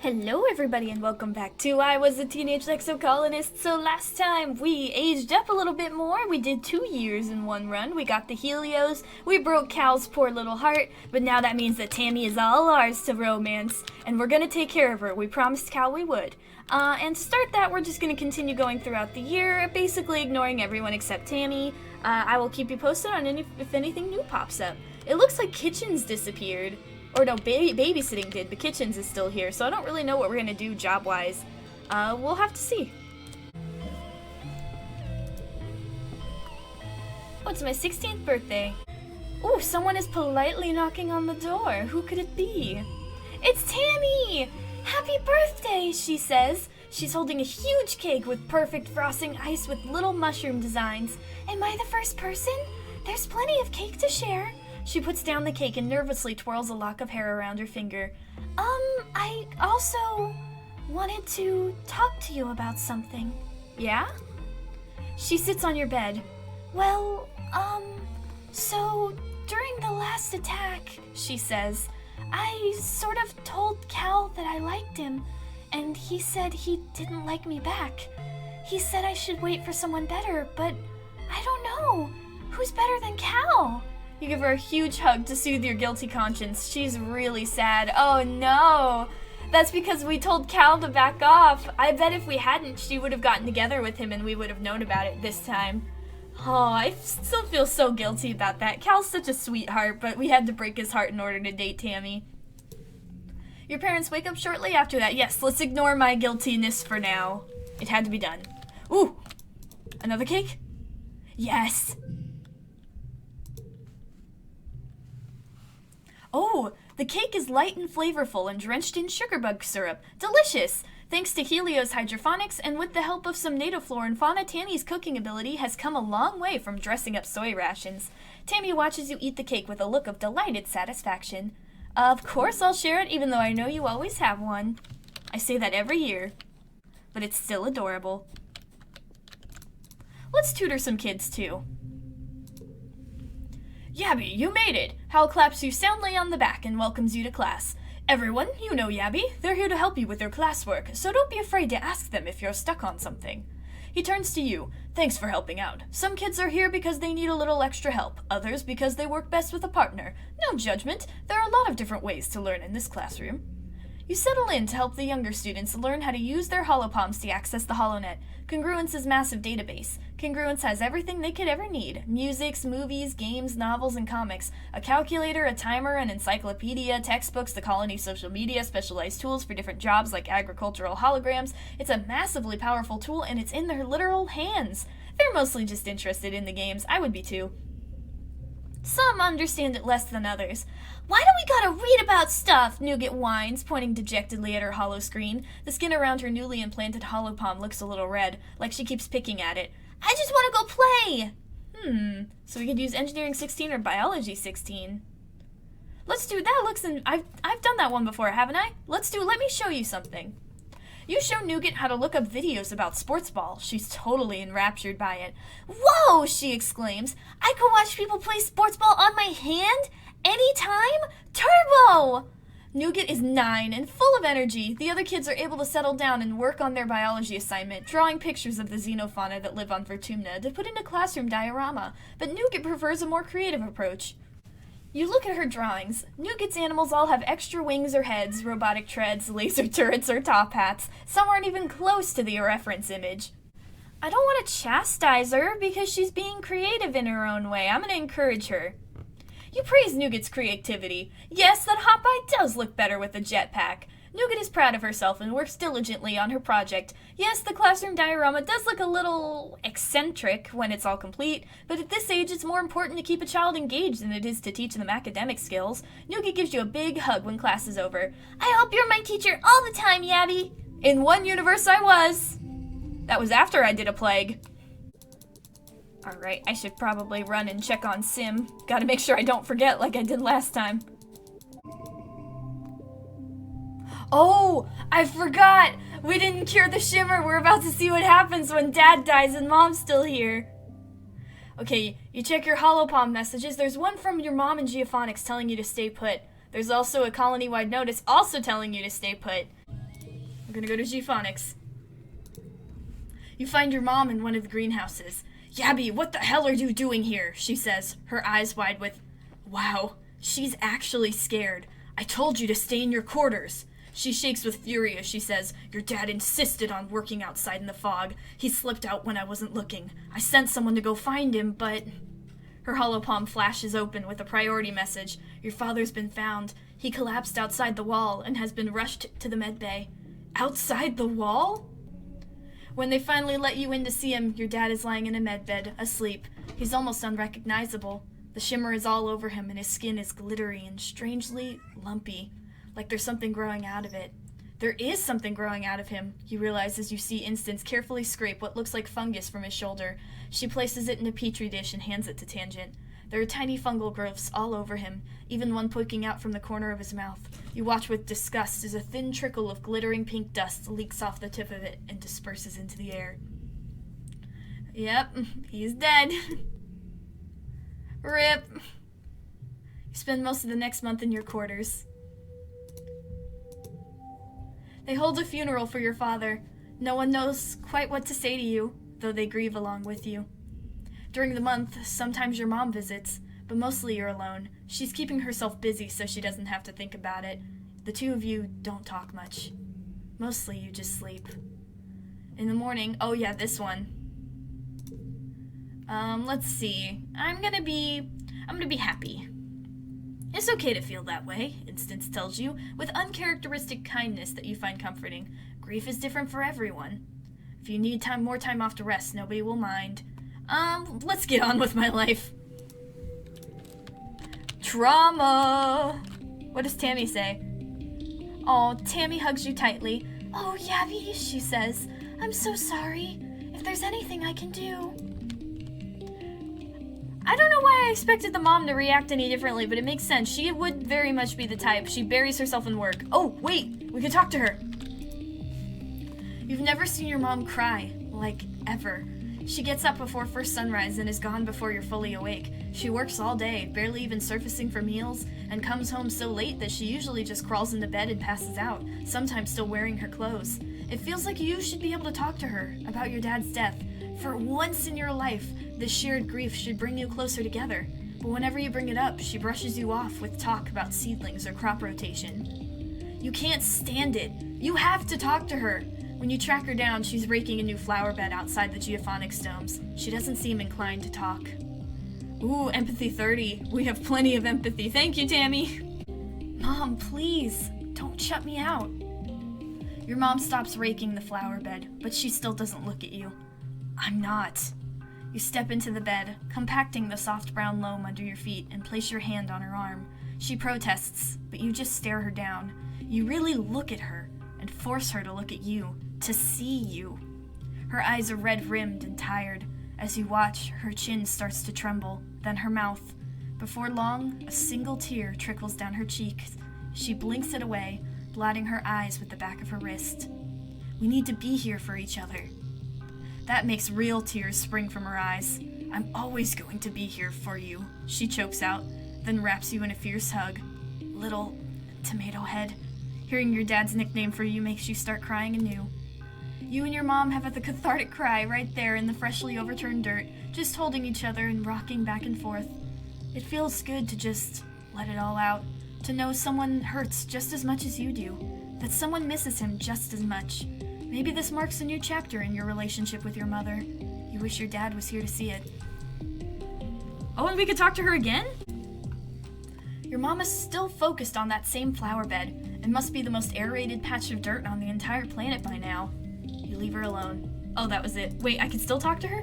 Hello everybody and welcome back to I Was a Teenage Exocolonist. So last time we aged up a little bit more. We did 2 years in one run. We got the Helios, we broke Cal's poor little heart, but now that means that Tammy is all ours to romance, and we're gonna take care of her. We promised Cal we would. And to start that, we're just gonna continue going throughout the year, basically ignoring everyone except Tammy. I will keep you posted on if anything new pops up. It looks like Kitchens disappeared. Or no, babysitting did, but Kitchens is still here, so I don't really know what we're gonna do job-wise. We'll have to see. Oh, it's my 16th birthday. Ooh, someone is politely knocking on the door. Who could it be? It's Tammy! Happy birthday, she says. She's holding a huge cake with perfect frosting ice with little mushroom designs. Am I the first person? There's plenty of cake to share. She puts down the cake and nervously twirls a lock of hair around her finger. I also wanted to talk to you about something. Yeah? She sits on your bed. Well, so during the last attack, she says, I sort of told Cal that I liked him, and he said he didn't like me back. He said I should wait for someone better, but I don't know. Who's better than Cal? You give her a huge hug to soothe your guilty conscience. She's really sad. Oh no! That's because we told Cal to back off. I bet if we hadn't, she would have gotten together with him and we would have known about it this time. Oh, I still feel so guilty about that. Cal's such a sweetheart, but we had to break his heart in order to date Tammy. Your parents wake up shortly after that. Yes, let's ignore my guiltiness for now. It had to be done. Ooh! Another cake? Yes! Oh, the cake is light and flavorful and drenched in sugar bug syrup. Delicious! Thanks to Helios hydroponics and with the help of some native flora and fauna, Tammy's cooking ability has come a long way from dressing up soy rations. Tammy watches you eat the cake with a look of delighted satisfaction. Of course I'll share it, even though I know you always have one. I say that every year, but it's still adorable. Let's tutor some kids too. Yabby, you made it! Hal claps you soundly on the back and welcomes you to class. Everyone, you know Yabby. They're here to help you with your classwork, so don't be afraid to ask them if you're stuck on something. He turns to you. Thanks for helping out. Some kids are here because they need a little extra help, others because they work best with a partner. No judgment. There are a lot of different ways to learn in this classroom. You settle in to help the younger students learn how to use their holopalms to access the HoloNet, Congruence's massive database. Congruence has everything they could ever need. Musics, movies, games, novels, and comics. A calculator, a timer, an encyclopedia, textbooks, the colony's social media, specialized tools for different jobs like agricultural holograms. It's a massively powerful tool, and it's in their literal hands. They're mostly just interested in the games. I would be too. Some understand it less than others. Why do we gotta read about stuff? Nougat whines, pointing dejectedly at her holo screen. The skin around her newly implanted holopalm looks a little red, like she keeps picking at it. I just want to go play! So we could use Engineering 16 or Biology 16. Let's do that. I've done that one before, haven't I? Let me show you something. You show Nougat how to look up videos about sports ball. She's totally enraptured by it. Whoa, she exclaims. I could watch people play sports ball on my hand? Anytime? Turbo! Nougat is 9 and full of energy. The other kids are able to settle down and work on their biology assignment, drawing pictures of the xenofauna that live on Vertumna to put in a classroom diorama, but Nougat prefers a more creative approach. You look at her drawings. Nougat's animals all have extra wings or heads, robotic treads, laser turrets, or top hats. Some aren't even close to the reference image. I don't want to chastise her because she's being creative in her own way. I'm going to encourage her. You praise Nougat's creativity. Yes, that Hopeye does look better with a jetpack. Nougat is proud of herself and works diligently on her project. Yes, the classroom diorama does look a little eccentric when it's all complete, but at this age it's more important to keep a child engaged than it is to teach them academic skills. Nougat gives you a big hug when class is over. I hope you're my teacher all the time, Yabby. In one universe I was. That was after I did a plague. Alright, I should probably run and check on Sim. Gotta make sure I don't forget like I did last time. Oh, I forgot! We didn't cure the Shimmer. We're about to see what happens when Dad dies and Mom's still here. Okay, you check your holopalm messages. There's one from your mom in Geophonics telling you to stay put. There's also a colony-wide notice also telling you to stay put. We're gonna go to G-Phonics. You find your mom in one of the greenhouses. Yabby, what the hell are you doing here? She says, her eyes wide with, wow, she's actually scared. I told you to stay in your quarters. She shakes with fury as she says, your dad insisted on working outside in the fog. He slipped out when I wasn't looking. I sent someone to go find him, but... Her hollow palm flashes open with a priority message. Your father's been found. He collapsed outside the wall and has been rushed to the med bay. Outside the wall? When they finally let you in to see him, your dad is lying in a med bed, asleep. He's almost unrecognizable. The shimmer is all over him and his skin is glittery and strangely lumpy, like there's something growing out of it. There is something growing out of him, you realize as you see Instance carefully scrape what looks like fungus from his shoulder. She places it in a petri dish and hands it to Tangent. There are tiny fungal growths all over him, even one poking out from the corner of his mouth. You watch with disgust as a thin trickle of glittering pink dust leaks off the tip of it and disperses into the air. Yep, he's dead. Rip. You spend most of the next month in your quarters. They hold a funeral for your father. No one knows quite what to say to you, though they grieve along with you. During the month, sometimes your mom visits, but mostly you're alone. She's keeping herself busy so she doesn't have to think about it. The two of you don't talk much. Mostly you just sleep. In the morning, oh yeah, this one. Let's see. I'm gonna be happy. It's okay to feel that way, Instance tells you, with uncharacteristic kindness that you find comforting. Grief is different for everyone. If you need more time off to rest, nobody will mind. Let's get on with my life. Trauma! What does Tammy say? Oh, Tammy hugs you tightly. Oh, Yabby, she says. I'm so sorry. If there's anything I can do. I don't know why I expected the mom to react any differently, but it makes sense. She would very much be the type. She buries herself in work. Oh, wait, we could talk to her. You've never seen your mom cry, like, ever. She gets up before first sunrise and is gone before you're fully awake. She works all day, barely even surfacing for meals, and comes home so late that she usually just crawls into bed and passes out, sometimes still wearing her clothes. It feels like you should be able to talk to her about your dad's death. For once in your life, this shared grief should bring you closer together. But whenever you bring it up, she brushes you off with talk about seedlings or crop rotation. You can't stand it. You have to talk to her. When you track her down, she's raking a new flower bed outside the geophonics domes. She doesn't seem inclined to talk. Ooh, empathy 30. We have plenty of empathy. Thank you, Tammy. Mom, please, don't shut me out. Your mom stops raking the flower bed, but she still doesn't look at you. I'm not. You step into the bed, compacting the soft brown loam under your feet, and place your hand on her arm. She protests, but you just stare her down. You really look at her, and force her to look at you, to see you. Her eyes are red-rimmed and tired. As you watch, her chin starts to tremble, then her mouth. Before long, a single tear trickles down her cheek. She blinks it away, blotting her eyes with the back of her wrist. We need to be here for each other. That makes real tears spring from her eyes. I'm always going to be here for you, she chokes out, then wraps you in a fierce hug. Little tomato head. Hearing your dad's nickname for you makes you start crying anew. You and your mom have the cathartic cry right there in the freshly overturned dirt, just holding each other and rocking back and forth. It feels good to just let it all out, to know someone hurts just as much as you do, that someone misses him just as much. Maybe this marks a new chapter in your relationship with your mother. You wish your dad was here to see it. Oh, and we could talk to her again? Your mom is still focused on that same flower bed. It must be the most aerated patch of dirt on the entire planet by now. You leave her alone. Oh, that was it. Wait, I can still talk to her?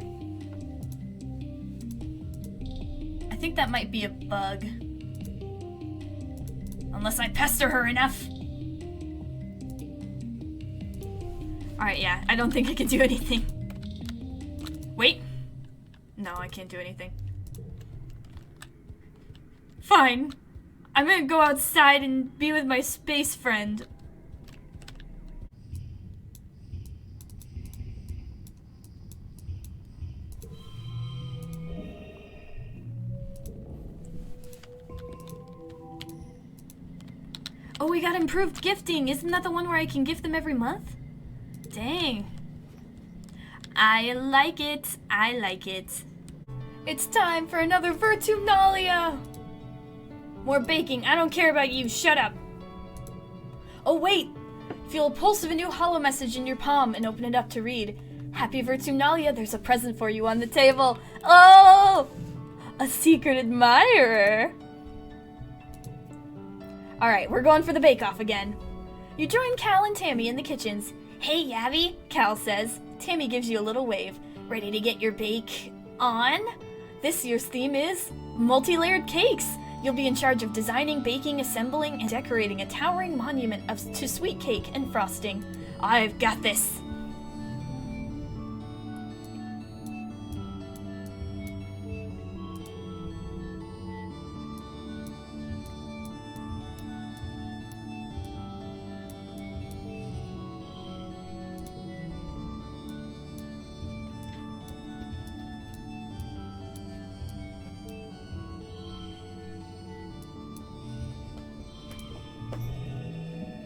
I think that might be a bug. Unless I pester her enough. Alright, yeah, I don't think I can do anything. Wait. No, I can't do anything. Fine. I'm gonna go outside and be with my space friend. Oh we got improved gifting. Isn't that the one where I can gift them every month? Dang. I like it. I like it. It's time for another Virtunalia! More baking. I don't care about you. Shut up. Oh, wait. Feel a pulse of a new holo message in your palm and open it up to read. Happy Virtunalia, there's a present for you on the table. Oh! A secret admirer. Alright, we're going for the bake-off again. You join Cal and Tammy in the kitchens. Hey, Yabby, Cal says. Tammy gives you a little wave. Ready to get your bake on? This year's theme is multi-layered cakes. You'll be in charge of designing, baking, assembling, and decorating a towering monument to sweet cake and frosting. I've got this.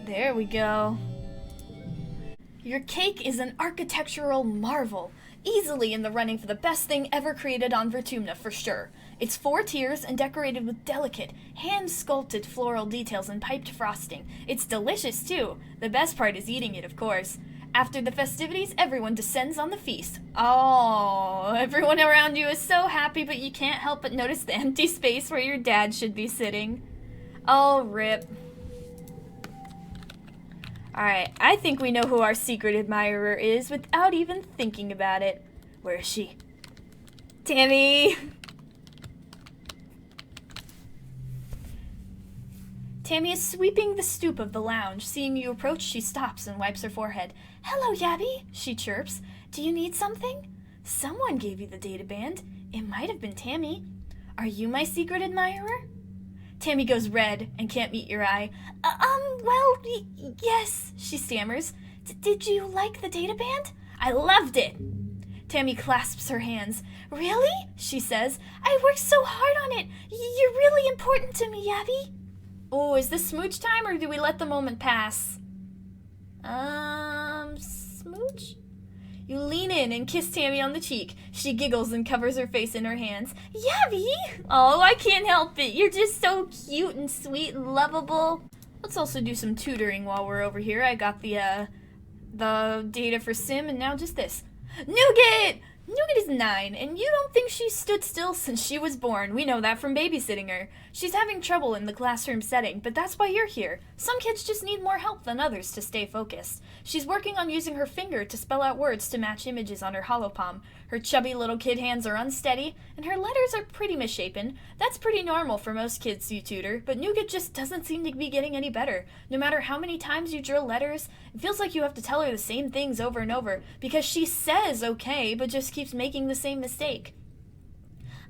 There we go. Your cake is an architectural marvel, easily in the running for the best thing ever created on Vertumna for sure. It's 4 tiers and decorated with delicate, hand-sculpted floral details and piped frosting. It's delicious too. The best part is eating it, of course. After the festivities, everyone descends on the feast. Oh, everyone around you is so happy, but you can't help but notice the empty space where your dad should be sitting. Oh, rip. Alright, I think we know who our secret admirer is without even thinking about it. Where is she? Tammy! Tammy is sweeping the stoop of the lounge. Seeing you approach, she stops and wipes her forehead. Hello, Yabby, she chirps. Do you need something? Someone gave you the data band. It might have been Tammy. Are you my secret admirer? Tammy goes red and can't meet your eye. Well, yes, she stammers. Did you like the data band? I loved it. Tammy clasps her hands. Really? She says. I worked so hard on it. You're really important to me, Yabby. Oh, is this smooch time or do we let the moment pass? Smooch? You lean in and kiss Tammy on the cheek. She giggles and covers her face in her hands. Yabby! Oh, I can't help it. You're just so cute and sweet and lovable. Let's also do some tutoring while we're over here. I got the data for Sim and now just this. Nougat! Nougat is 9, and you don't think she's stood still since she was born. We know that from babysitting her. She's having trouble in the classroom setting, but that's why you're here. Some kids just need more help than others to stay focused. She's working on using her finger to spell out words to match images on her holopalm. Her chubby little kid hands are unsteady, and her letters are pretty misshapen. That's pretty normal for most kids you tutor, but Nougat just doesn't seem to be getting any better. No matter how many times you drill letters, it feels like you have to tell her the same things over and over, because she says okay, but just keeps making the same mistake.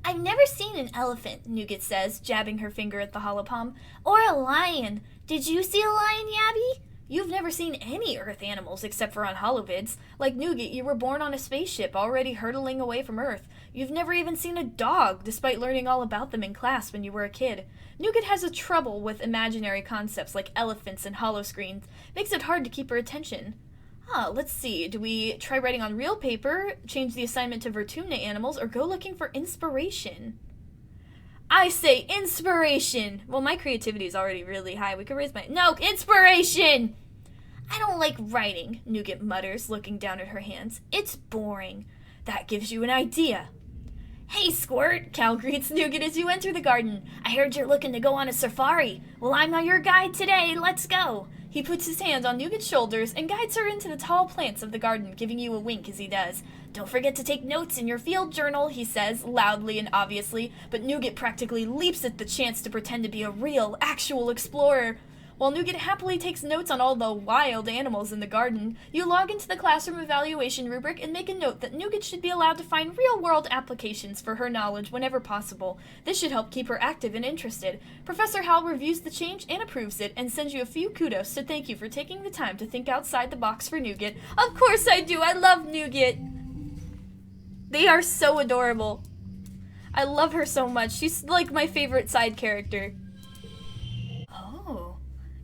I've never seen an elephant, Nougat says, jabbing her finger at the holopalm. Or a lion. Did you see a lion, Yabby? You've never seen any Earth animals except for on holovids. Like Nougat, you were born on a spaceship, already hurtling away from Earth. You've never even seen a dog, despite learning all about them in class when you were a kid. Nougat has a trouble with imaginary concepts like elephants and holoscreens. Makes it hard to keep her attention. Let's see. Do we try writing on real paper, change the assignment to Vertumna animals, or go looking for inspiration? I say inspiration! Well, my creativity is already really high. We could raise my... No, inspiration! I don't like writing, Nougat mutters, looking down at her hands. It's boring. That gives you an idea. Hey, Squirt, Cal greets Nougat as you enter the garden. I heard you're looking to go on a safari. Well, I'm your guide today. Let's go. He puts his hand on Nougat's shoulders and guides her into the tall plants of the garden, giving you a wink as he does. Don't forget to take notes in your field journal, he says, loudly and obviously, but Nougat practically leaps at the chance to pretend to be a real, actual explorer. While Nougat happily takes notes on all the wild animals in the garden, you log into the classroom evaluation rubric and make a note that Nougat should be allowed to find real-world applications for her knowledge whenever possible. This should help keep her active and interested. Professor Howell reviews the change and approves it, and sends you a few kudos to thank you for taking the time to think outside the box for Nougat. Of course I do! I love Nougat! They are so adorable. I love her so much. She's like my favorite side character. Oh.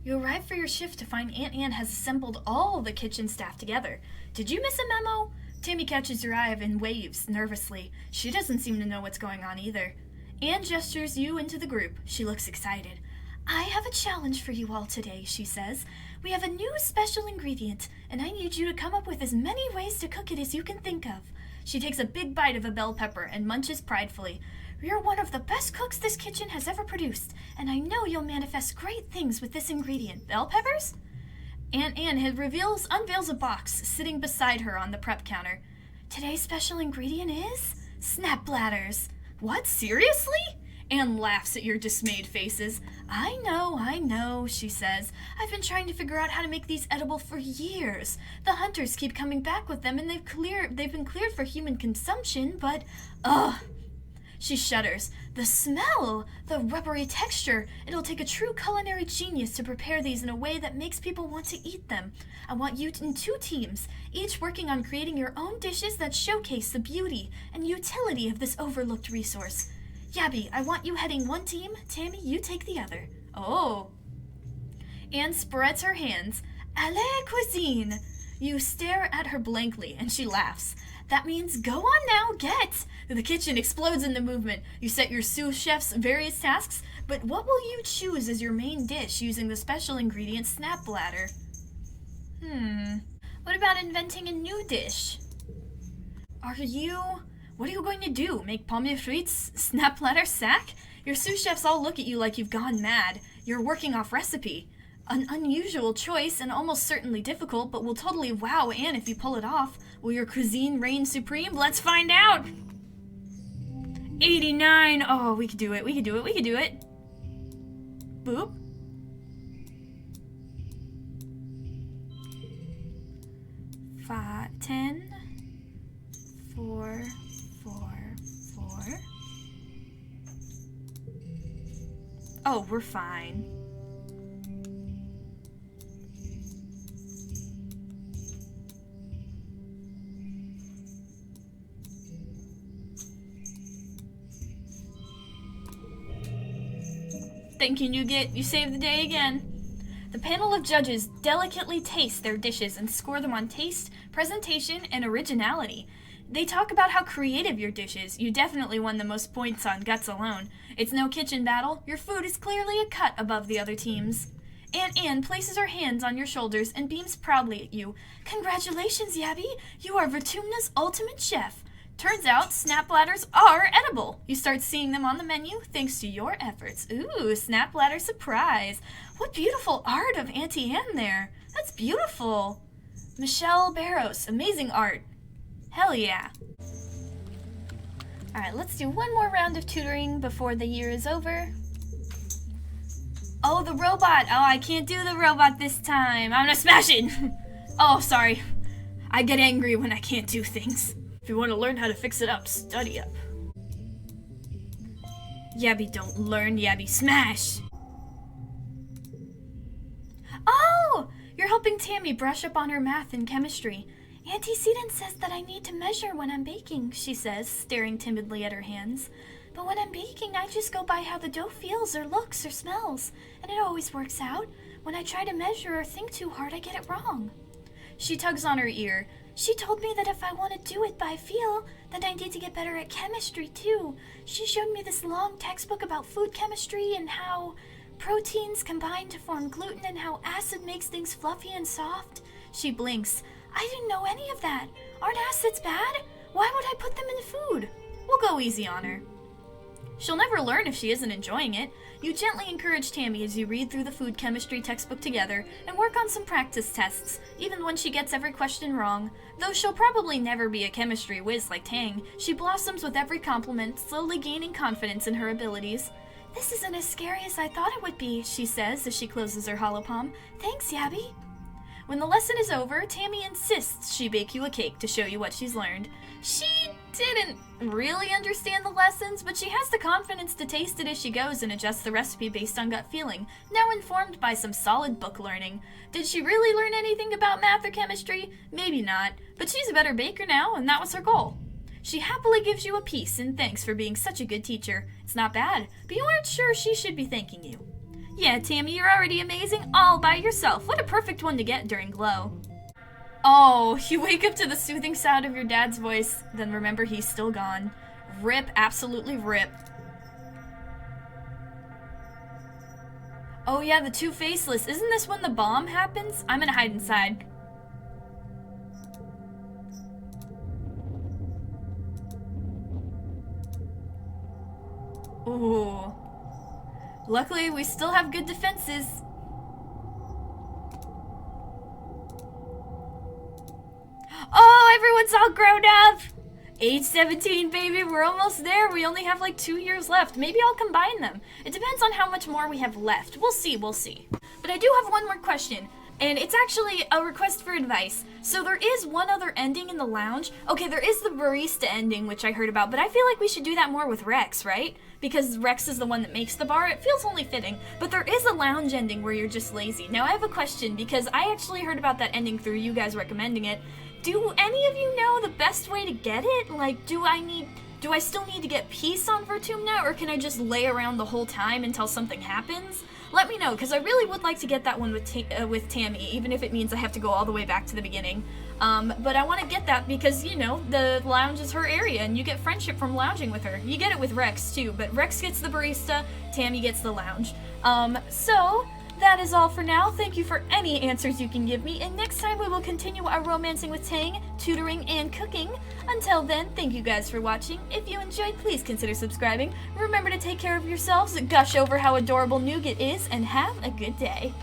You arrive for your shift to find Aunt Anne has assembled all the kitchen staff together. Did you miss a memo? Tammy catches your eye and waves nervously. She doesn't seem to know what's going on either. Anne gestures you into the group. She looks excited. I have a challenge for you all today, she says. We have a new special ingredient, and I need you to come up with as many ways to cook it as you can think of. She takes a big bite of a bell pepper and munches pridefully. You're one of the best cooks this kitchen has ever produced, and I know you'll manifest great things with this ingredient. Bell peppers? Aunt Anne unveils a box sitting beside her on the prep counter. Today's special ingredient is snap bladders. What, seriously? Anne laughs at your dismayed faces. I know, she says. I've been trying to figure out how to make these edible for years. The hunters keep coming back with them, and they've been cleared for human consumption, but, ugh. She shudders. The smell! The rubbery texture! It'll take a true culinary genius to prepare these in a way that makes people want to eat them. I want you in 2 teams, each working on creating your own dishes that showcase the beauty and utility of this overlooked resource. Yabby, I want you heading one team. Tammy, you take the other. Oh. Anne spreads her hands. Allez, cuisine! You stare at her blankly, and she laughs. That means go on now, get! The kitchen explodes into movement. You set your sous chefs various tasks, but what will you choose as your main dish using the special ingredient snap bladder? What about inventing a new dish? What are you going to do? Make pommes frites? Snap bladder sack? Your sous chefs all look at you like you've gone mad. You're working off recipe. An unusual choice and almost certainly difficult, but will totally wow Anne if you pull it off. Will your cuisine reign supreme? Let's find out! 89! Oh, we could do it. Boop. Five, 10, 4, 4, 4. Oh, we're fine. Thinking you saved the day again. The panel of judges delicately taste their dishes and score them on taste, presentation, and originality. They talk about how creative your dish is. You definitely won the most points on guts alone. It's no kitchen battle. Your food is clearly a cut above the other team's. Aunt Anne places her hands on your shoulders and beams proudly at you. Congratulations, Yabby! You are Vertumna's ultimate chef. Turns out, snap bladders are edible. You start seeing them on the menu thanks to your efforts. Ooh, snap bladder surprise. What beautiful art of Auntie Anne there. That's beautiful. Michelle Barros, amazing art. Hell yeah. Alright, let's do one more round of tutoring before the year is over. Oh, the robot. Oh, I can't do the robot this time. I'm gonna smash it. Oh, sorry. I get angry when I can't do things. If you want to learn how to fix it up, study up. Yabby don't learn, Yabby smash! Oh! You're helping Tammy brush up on her math and chemistry. Auntie Seaton says that I need to measure when I'm baking, she says, staring timidly at her hands. But when I'm baking, I just go by how the dough feels or looks or smells, and it always works out. When I try to measure or think too hard, I get it wrong. She tugs on her ear. She told me that if I want to do it by feel, then I need to get better at chemistry too. She showed me this long textbook about food chemistry and how proteins combine to form gluten and how acid makes things fluffy and soft. She blinks. I didn't know any of that. Aren't acids bad? Why would I put them in food? We'll go easy on her. She'll never learn if she isn't enjoying it. You gently encourage Tammy as you read through the food chemistry textbook together and work on some practice tests, even when she gets every question wrong. Though she'll probably never be a chemistry whiz like Tang, she blossoms with every compliment, slowly gaining confidence in her abilities. This isn't as scary as I thought it would be, she says as she closes her hollow palm. Thanks, Yabby. When the lesson is over, Tammy insists she bake you a cake to show you what she's learned. She didn't really understand the lessons, but she has the confidence to taste it as she goes and adjust the recipe based on gut feeling, now informed by some solid book learning. Did she really learn anything about math or chemistry? Maybe not, but she's a better baker now, and that was her goal. She happily gives you a piece in thanks for being such a good teacher. It's not bad, but you aren't sure she should be thanking you. Yeah, Tammy, you're already amazing all by yourself. What a perfect one to get during Glow. Oh, you wake up to the soothing sound of your dad's voice, then remember he's still gone. Rip, absolutely rip. Oh yeah, the two faceless. Isn't this when the bomb happens? I'm gonna hide inside. Ooh. Luckily, we still have good defenses. Oh, everyone's all grown up! Age 17, baby, we're almost there. We only have like 2 years left. Maybe I'll combine them. It depends on how much more we have left. We'll see, we'll see. But I do have one more question, and it's actually a request for advice. So there is one other ending in the lounge. Okay, there is the barista ending, which I heard about, but I feel like we should do that more with Rex, right? Because Rex is the one that makes the bar. It feels only fitting. But there is a lounge ending where you're just lazy. Now I have a question, because I actually heard about that ending through you guys recommending it. Do any of you know the best way to get it? Like, do I still need to get peace on Vertumna, or can I just lay around the whole time until something happens? Let me know, because I really would like to get that one with Tammy, even if it means I have to go all the way back to the beginning. But I want to get that because, you know, the lounge is her area, and you get friendship from lounging with her. You get it with Rex, too, but Rex gets the barista, Tammy gets the lounge. So that is all for now. Thank you for any answers you can give me, and next time we will continue our romancing with Tang, tutoring, and cooking. Until then, thank you guys for watching. If you enjoyed, please consider subscribing. Remember to take care of yourselves, gush over how adorable Nougat is, and have a good day.